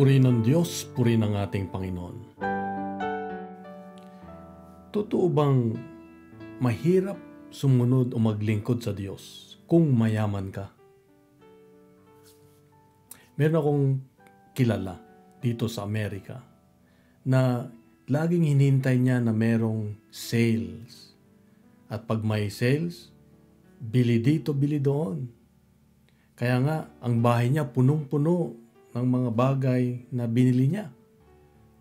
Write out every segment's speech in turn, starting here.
Puri ng Diyos, puri ng ating Panginoon. Totoo bang mahirap sumunod o maglingkod sa Diyos kung mayaman ka? Meron akong kilala dito sa Amerika na laging hinihintay niya na merong sales. At pag may sales, bili dito, bili doon. Kaya nga, ang bahay niya punong-puno ng mga bagay na binili niya.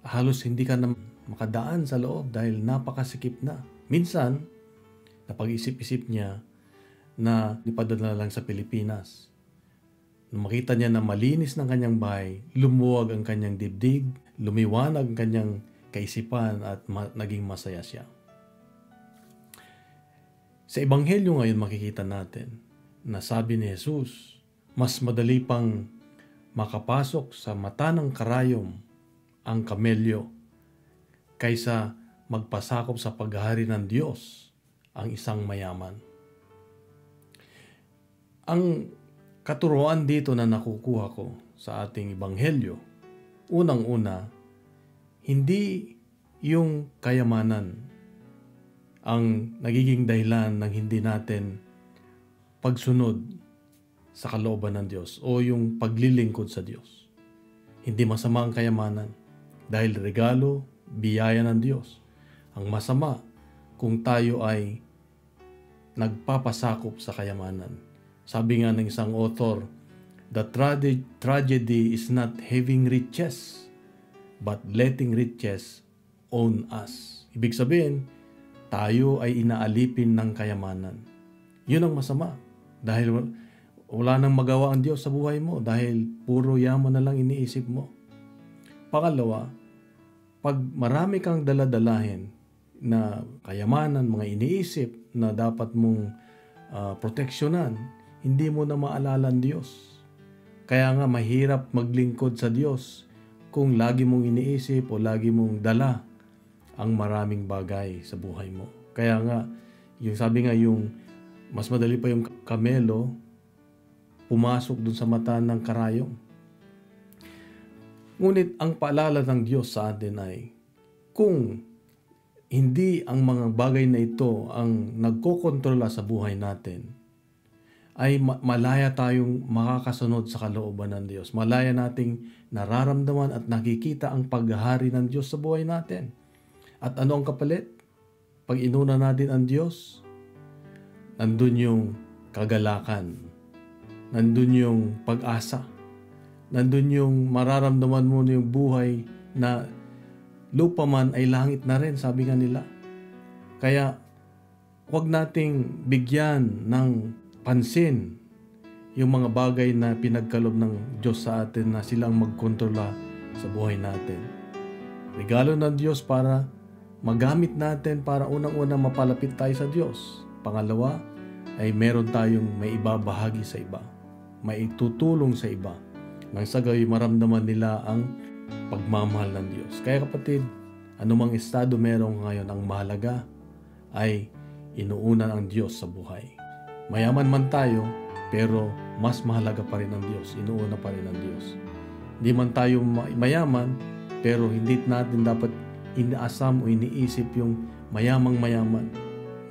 Halos hindi ka na makadaan sa loob dahil napakasikip na. Minsan, napag-isip-isip niya na ipadala lang sa Pilipinas. Nung makita niya na malinis ng kanyang bahay, lumuwag ang kanyang dibdib, lumiwanag ang kanyang kaisipan at naging masaya siya. Sa Ebanghelyo ngayon makikita natin na sabi ni Jesus, mas madali pang makapasok sa mata ng karayom ang kamelyo kaysa magpasakop sa paghahari ng Diyos ang isang mayaman. Ang katuruan dito na nakukuha ko sa ating Ebanghelyo, unang-una, hindi yung kayamanan ang nagiging dahilan ng hindi natin pagsunod sa kalooban ng Diyos o yung paglilingkod sa Diyos. Hindi masama ang kayamanan dahil regalo, biyaya ng Diyos. Ang masama kung tayo ay nagpapasakop sa kayamanan. Sabi nga ng isang author, the tragedy is not having riches, but letting riches own us. Ibig sabihin, tayo ay inaalipin ng kayamanan. Yun ang masama dahil wala nang magawa ang Diyos sa buhay mo dahil puro yaman na lang iniisip mo. Pangalawa, pag marami kang daladalahin na kayamanan, mga iniisip na dapat mong proteksyonan, hindi mo na maalala ang Diyos. Kaya nga mahirap maglingkod sa Diyos kung lagi mong iniisip o lagi mong dala ang maraming bagay sa buhay mo. Kaya nga, yung sabi nga yung mas madali pa yung kamelo pumasok dun sa mata ng karayom. Ngunit ang paalala ng Diyos sa atin ay, kung hindi ang mga bagay na ito ang nagkokontrola sa buhay natin, ay malaya tayong makakasunod sa kalooban ng Diyos. Malaya nating nararamdaman at nakikita ang paghahari ng Diyos sa buhay natin. At ano ang kapalit? Pag inuna natin ang Diyos, nandun yung kagalakan, nandun yung pag-asa, nandun yung mararamdaman mo na yung buhay na lupa man ay langit na rin, sabi nga nila. Kaya huwag nating bigyan ng pansin yung mga bagay na pinagkalob ng Diyos sa atin na silang magkontrola sa buhay natin. Regalo ng Diyos para magamit natin para unang-una mapalapit tayo sa Diyos. Pangalawa ay meron tayong may ibabahagi sa iba, may itutulong sa iba, nang sa gayon maramdaman nila ang pagmamahal ng Diyos. Kaya kapatid, anumang estado meron ngayon, ang mahalaga ay inuuna ang Diyos sa buhay. Mayaman man tayo, pero mas mahalaga pa rin ang Diyos. Inuuna pa rin ang Diyos. Hindi man tayo mayaman, pero hindi natin dapat inaasam o iniisip yung mayamang-mayaman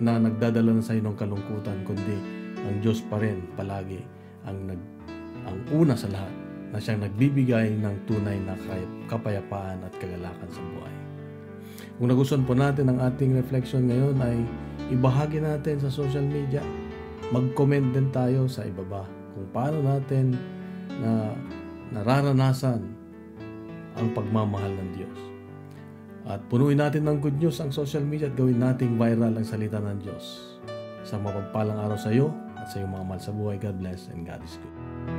na nagdadala na sa iyo ng kalungkutan, kundi ang Diyos pa rin palagi ang una sa lahat na siyang nagbibigay ng tunay na kapayapaan at kagalakan sa buhay. Kung nagustuhan po natin ang ating reflection ngayon ay ibahagi natin sa social media. Mag-comment din tayo sa ibaba kung paano natin na nararanasan ang pagmamahal ng Diyos. At punuin natin ng good news ang social media at gawin nating viral ang salita ng Diyos. Sa mapagpalang araw sa iyo at sa iyong mga mahal sa buhay. God bless and God is good.